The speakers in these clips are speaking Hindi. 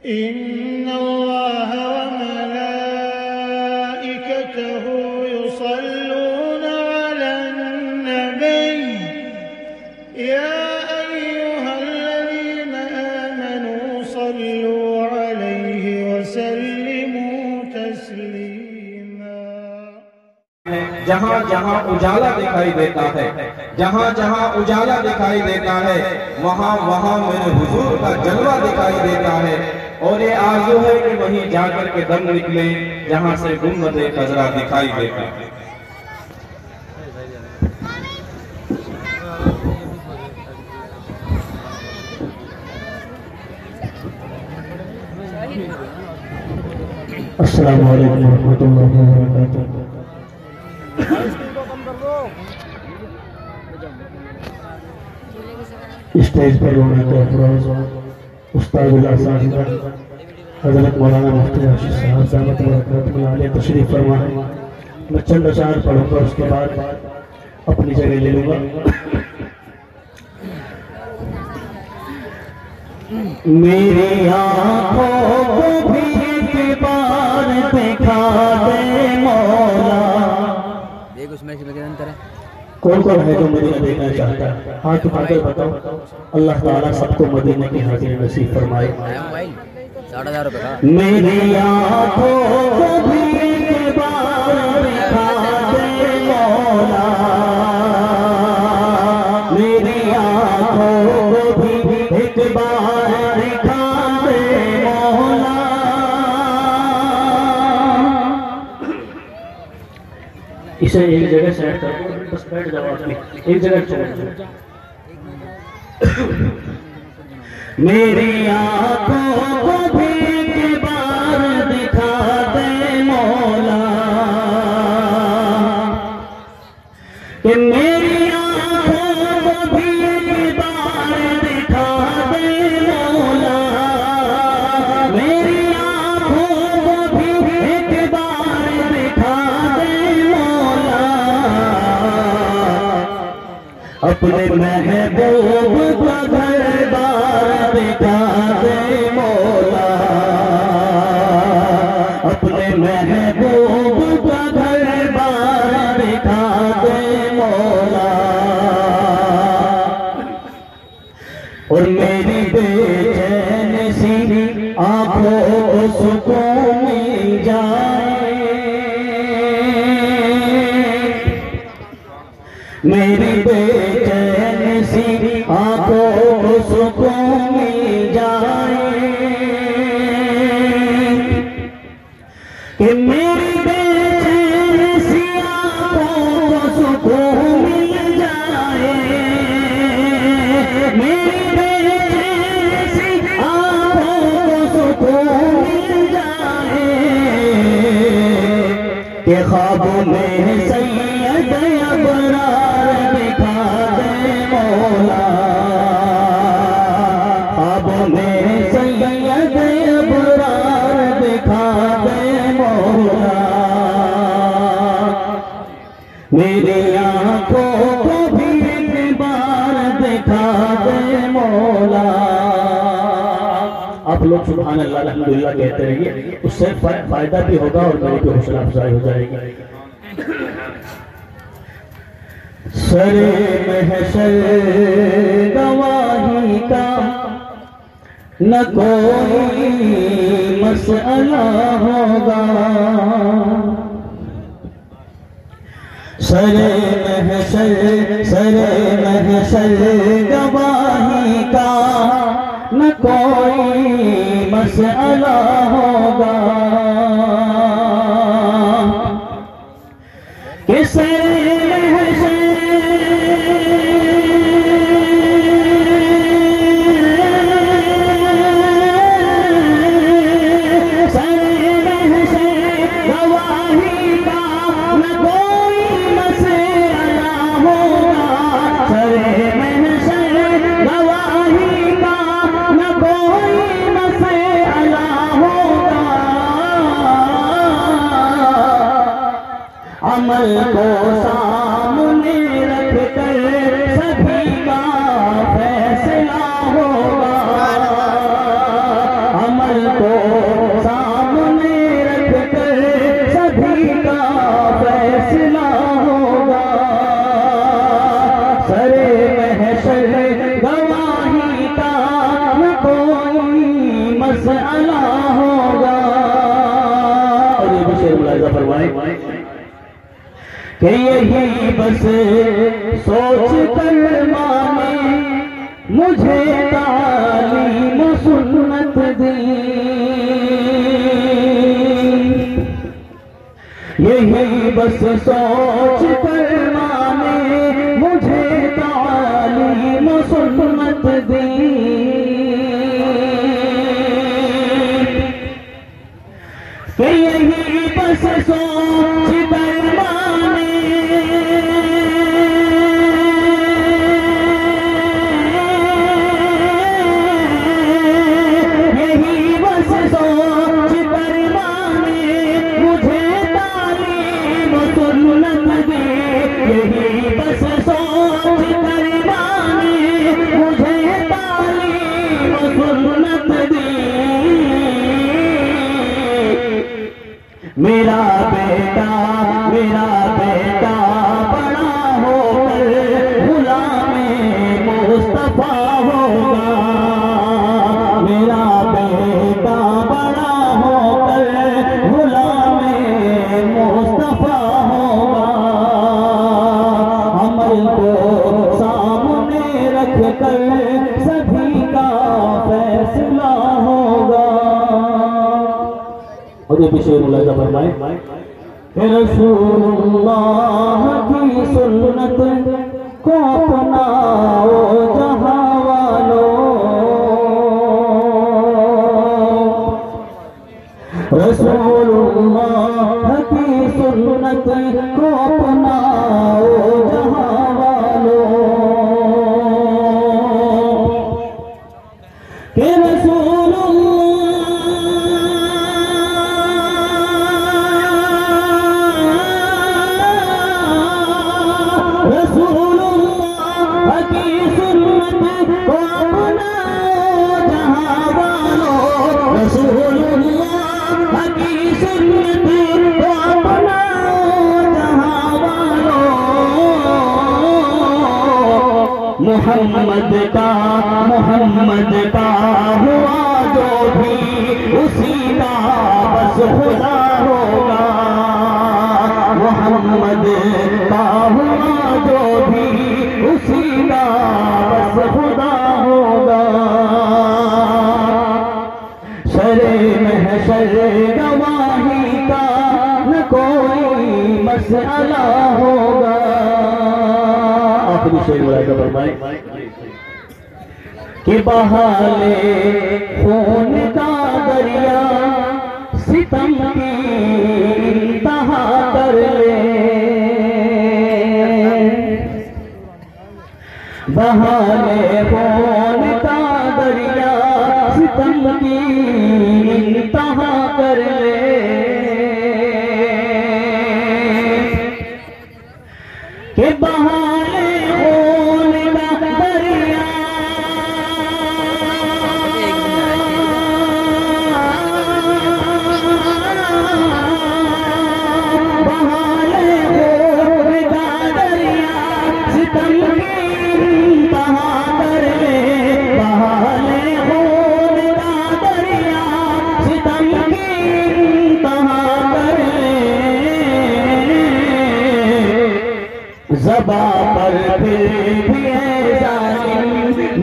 इन्नल्लाह व मलाइकतहु युसल्लूना अलन नबी या अय्युहल्लज़ीना आमनू सल्लू अलैहि व सल्लिमू तस्लीमा। जहाँ जहाँ उजाला दिखाई देता है, जहाँ जहाँ उजाला दिखाई देता है, वहाँ वहाँ मेरे हुजूर का जलवा दिखाई देता है। और ये आरज़ू है कि वहीं जाकर के दम निकले जहाँ से गुम्बद-ए खज़रा दिखाई देता है। अस्सलामु अलैकुम रहमतुल्लाहि व बरकातुहू। स्टेज पर होने के अफरोज उस्ताद हज़रत मौलाना मुफ्ती राशिद साहब दामत बरकatuh आले तशरीफ फरमा है। मैं चंद अशार पढ़ूंगा, उसके बाद अपनी जगह ले लूंगा। मेरी आँखों को भी एक बार दिखा दे मौला। देख उसमें के अंतर है। कौन कौन है जो मदीना देखना चाहता है? हाथ उठाकर बताओ। अल्लाह ताला सबको मदीने की हाजिरी नसीब फरमाए। मेरी आँखों को भी एक बार दिखा दे मौला, मेरी आँखों को भी एक बार दिखा दे मौला। इसे एक जगह सेट कर, बस बैठ जाओ, आपकी एक जगह छोड़ दो। मेरी आँखों को भी एक बार दिखा दे मौला, कि मेरी आँखों को भी एक बार दिखा दे मौला, मेरी आँखों को भी एक बार दिखा दे मौला। अपने महबूब का घर बार दिखा दे मौला, अपने महबूब का घर बार दिखा दे मौला। और मेरी बेचैन सी आँखों को सुकून मिल जाए, मेरी बेचैन सी आँखों को सुकून मिल जाए, कि मेरी बेचैन सी आँखों को सुकून मिल जाए, मेरी बेचैन सी आँखों को सुकून मिल जाए, कि ख्वाबों में सैयद अबरार दिखा दे मौला, ख्वाबों में सैयद अबरार दिखा दे मौला। मेरी आँखों को भी एक बार दिखा दे मौला। आप लोग सुभान अल्लाह अल्हम्दुलिल्लाह कहते रहिए, उससे फायदा भी होगा और मेरी भी हौसला अफजाई हो जाएगी। सरे महशर गवाही का न कोई मसला होगा, सरे महशर गवाही का न कोई मसला होगा, कि सरे महशर गवाही का न कोई मसला होगा, सरे महशर गवाही का न कोई मसला होगा। अमल को सामने रख कर सभी का फैसला होगा, अमल को सामने रख कर सभी का फैसला होगा। सरे महशर गवाही का न कोई मसला होगा। और ये भी शेर मुलाहिजा फरमाए कि यही बस सोच कर माने मुझे तालीम सुन्नत दी। यही बस सोच कर माने मुझे तालीम सुन्नत दी। कि यही बस सोच कर माने मेरा बेटा बड़ा होकर गुलामे मुस्तफा होगा। मेरा बेटा बड़ा होकर गुलामे मुस्तफा होगा। अमल को सामने रख कर सभी का फैसला होगा। और ये विषय मुलाहिजा फरमाए रसूलुल्लाह की सुन्नत को अपनाओ जहां वालों। रसूलुल्लाह की सुन्नत को अपनाओ जहां वालों। कि मोहम्मद का हुआ जो भी उसी का बस खुदा होगा। मोहम्मद का हुआ जो भी उसी का बस खुदा होगा। शरे महशर गवाही का न कोई मसला होगा। आखिरी शेर मुलाहिजा फरमाए कि बहाले खून का दरिया सितम की इंतहा कर ले। बहाले खून का दरिया सितम की इंतहा कर ले। कि बहाले खून का दरिया ज़बा पर फिर भी जालिम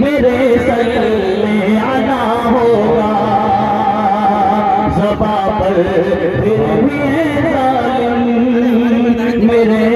मेरे सल्ले अदा होगा। ज़बा पर फिर भी जालिम मेरे